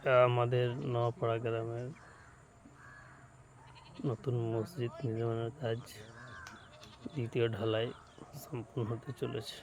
আমাদের নওয়াপাড়া গ্রামের নতুন মসজিদ নির্মাণের কাজ দ্বিতীয় ঢালাই সম্পূর্ণ হতে চলেছে।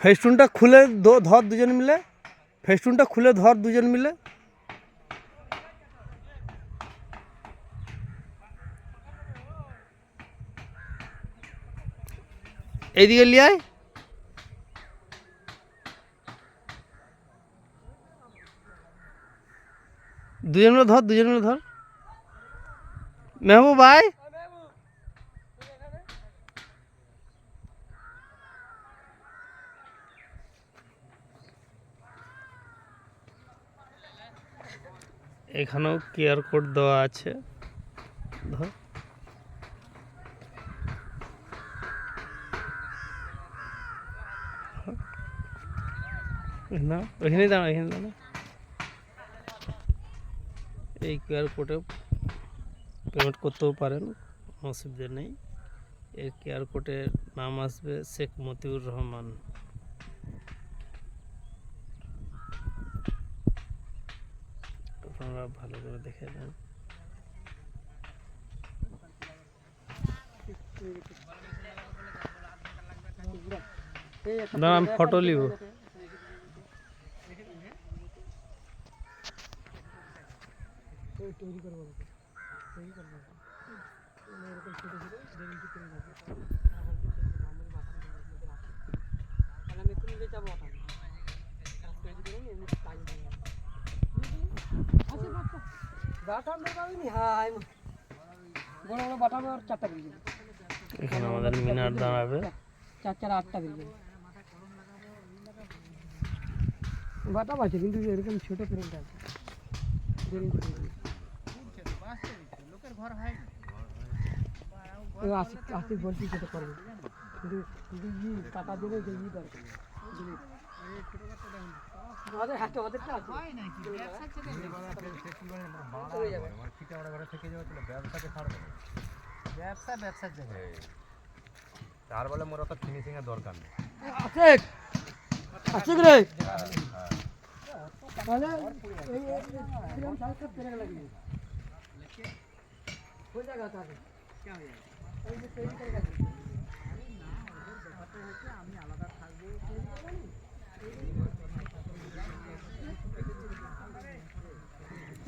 ফেস্টুনটা খুলে ধর দুজন মিলে, ফেস্টুনটা খুলে ধর দুজন মিলে। এইদিকে লিয়ে আয়। দুজন মিলে ধর, দুজন মিলে ধর। মেহবুব ভাই, এখানেও কিউআর কোড দেওয়া আছে। ধর না, ওইখানেই দাঁড়া, এখানে দাঁড়া। এই কিউআর কোডে পেমেন্ট করতেও পারেন, অসুবিধা নেই। এর কিউআর কোডের নাম আসবে শেখ মতিউর রহমান। আপনারা ভালো করে দেখে নেন। না, আমি ফটো নিব। এখানে আমাদের মিনার দাঁড়াবে। 4-4-8টা বেরিয়ে বাটা আছে, কিন্তু এরকম ছোট প্রিন্ট আছে। লোকের ঘর হয় আসি বলছি সেটা করবে, কিন্তু টাকা দেবে যে ই দরকার। আমাদের হাতে ওদেরটা আছে ব্যবসার জায়গায় তার বলে মোর তো ফিনিশিং এর দরকার নেই। আছে আছে রে তাহলে এই এরকম সাইজ করে লাগবে हो जाएगा तो क्या हो जाएगा এই যে তৈরি করে রাখি না ওদের ব্যাপারটা হচ্ছে আমি আলাদা থাকবো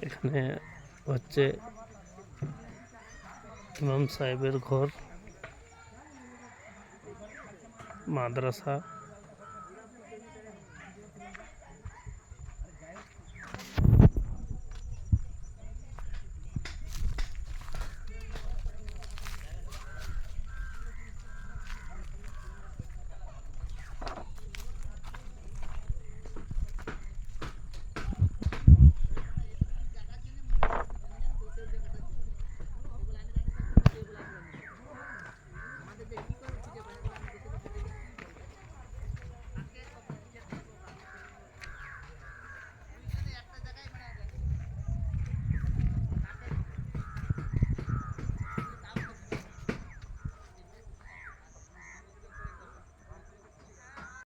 এখানে হচ্ছে ইমাম সাহেবের ঘর, মাদ্রাসা।